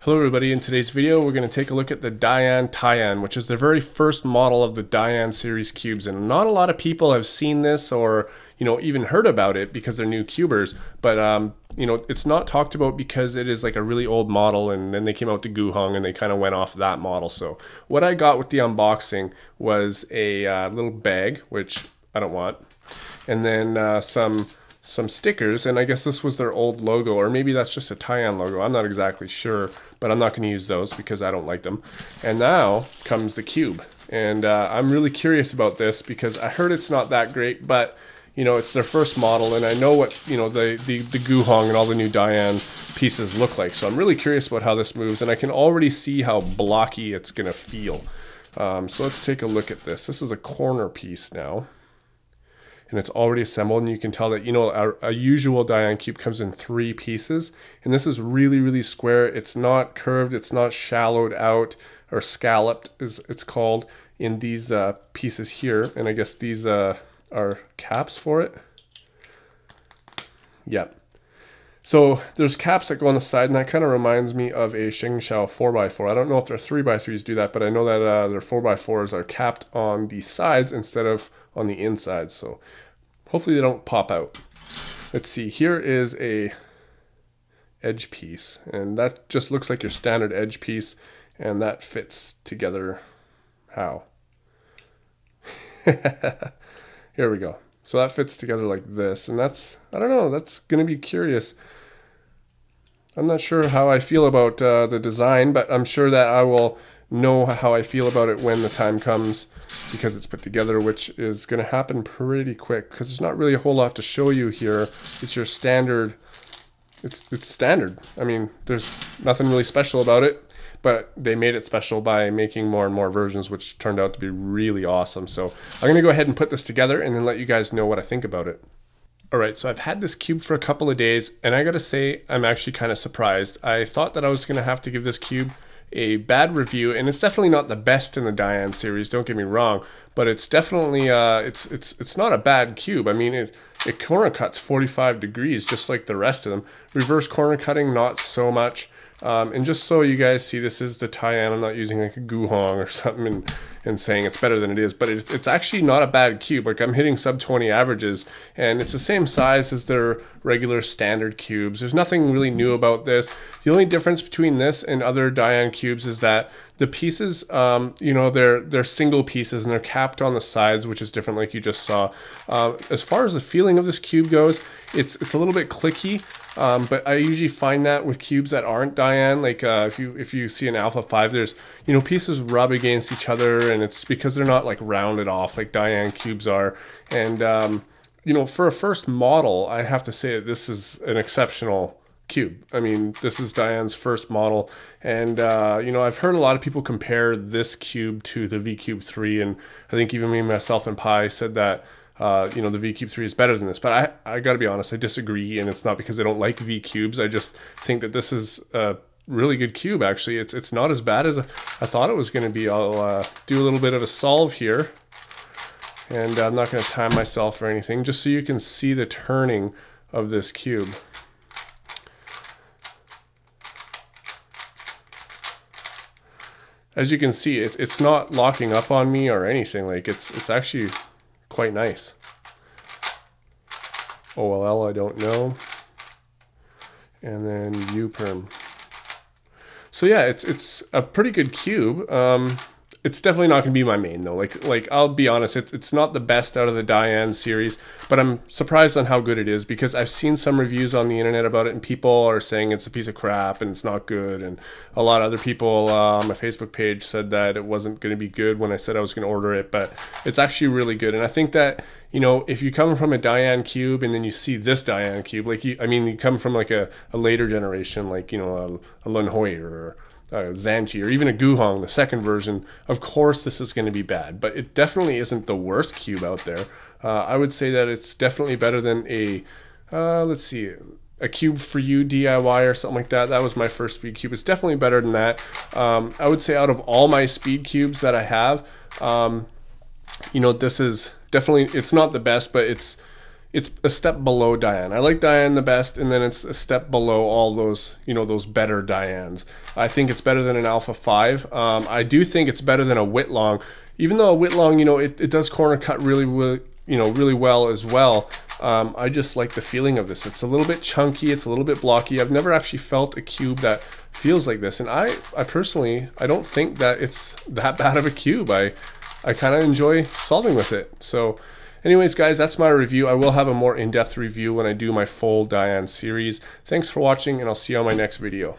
Hello everybody, in today's video we're going to take a look at the Dayan Taiyan, which is the very first model of the Dayan series cubes, and not a lot of people have seen this or even heard about it because they're new cubers, but it's not talked about because it is like a really old model, and then they came out to Guhong and they kind of went off that model. So what I got with the unboxing was a little bag, which I don't want, and then some stickers, and I guess this was their old logo, or maybe that's just a Taiyan logo. I'm not exactly sure, but I'm not going to use those because I don't like them. And now comes the cube, and I'm really curious about this because I heard it's not that great, but it's their first model, and I know what the Guhong and all the new Dayan pieces look like. So I'm really curious about how this moves, and I can already see how blocky it's going to feel. So let's take a look at this. This is a corner piece now, and it's already assembled, and you can tell that a usual Dayan cube comes in 3 pieces, and this is really square. It's not curved, it's not shallowed out or scalloped as it's called in these pieces here, and I guess these are caps for it. Yep. So there's caps that go on the side, and that kind of reminds me of a Shengshao 4x4. I don't know if their 3x3s do that, but I know that their 4x4s are capped on the sides instead of on the inside. So hopefully they don't pop out. Let's see, here is a edge piece, and that just looks like your standard edge piece, and that fits together how? Here we go. So that fits together like this, and that's, I don't know, that's going to be curious. I'm not sure how I feel about the design, but I'm sure that I will know how I feel about it when the time comes, because it's put together, which is going to happen pretty quick, because there's not really a whole lot to show you here. It's your standard, it's standard. I mean, there's nothing really special about it, but they made it special by making more and more versions, which turned out to be really awesome. So I'm going to go ahead and put this together and then let you guys know what I think about it. Alright, so I've had this cube for a couple of days, and I gotta say, I'm actually kind of surprised. I thought that I was going to have to give this cube a bad review, and it's definitely not the best in the Dayan series, don't get me wrong, but it's definitely, it's not a bad cube. I mean, it corner cuts 45 degrees, just like the rest of them. Reverse corner cutting, not so much. And just so you guys see, this is the Taiyan. I'm not using like a Guhong or something and saying it's better than it is, but it's actually not a bad cube. Like, I'm hitting sub 20 averages, and it's the same size as their regular standard cubes. There's nothing really new about this. The only difference between this and other Dayan cubes is that the pieces, they're single pieces, and they're capped on the sides, which is different, like you just saw. As far as the feeling of this cube goes, it's a little bit clicky. But I usually find that with cubes that aren't Dayan, like if you see an Alpha 5, there's pieces rub against each other, and it's because they're not like rounded off like Dayan cubes are. And for a first model, I have to say that this is an exceptional cube. I mean, this is Dayan's first model, and I've heard a lot of people compare this cube to the V-Cube 3, and I think even me, myself, and Pi said that the V-Cube 3 is better than this, but I gotta be honest, I disagree, and it's not because I don't like V-Cubes. I just think that this is a really good cube, actually. It's not as bad as I thought it was going to be. I'll do a little bit of a solve here, and I'm not going to time myself or anything, just so you can see the turning of this cube. As you can see, it's not locking up on me or anything. Like, it's actually quite nice. OLL, I don't know. And then U-perm. So yeah, it's a pretty good cube. It's definitely not going to be my main though. Like I'll be honest, it's not the best out of the Dayan series, but I'm surprised on how good it is, because I've seen some reviews on the internet about it, and people are saying it's a piece of crap and it's not good, and a lot of other people on my Facebook page said that it wasn't going to be good when I said I was going to order it, but it's actually really good. And I think that if you come from a Dayan cube and then you see this Dayan cube, like you come from like a later generation, like a Lunhui or Zanchi, or even a Guhong, the second version, of course this is going to be bad, but it definitely isn't the worst cube out there. I would say that it's definitely better than a let's see, a Cube for You DIY or something like that. That was my first speed cube. It's definitely better than that. I would say out of all my speed cubes that I have, this is definitely, it's not the best, but it's it's a step below Dayan. I like Dayan the best, and then it's a step below all those, you know, those better Dayans. I think it's better than an Alpha 5. I do think it's better than a Whitlong, even though a Whitlong, you know, it does corner cut really well as well. I just like the feeling of this. It's a little bit chunky, it's a little bit blocky. I've never actually felt a cube that feels like this, and I personally, I don't think that it's that bad of a cube. I kind of enjoy solving with it. So anyways, guys, that's my review. I will have a more in-depth review when I do my full Dayan series. Thanks for watching, and I'll see you on my next video.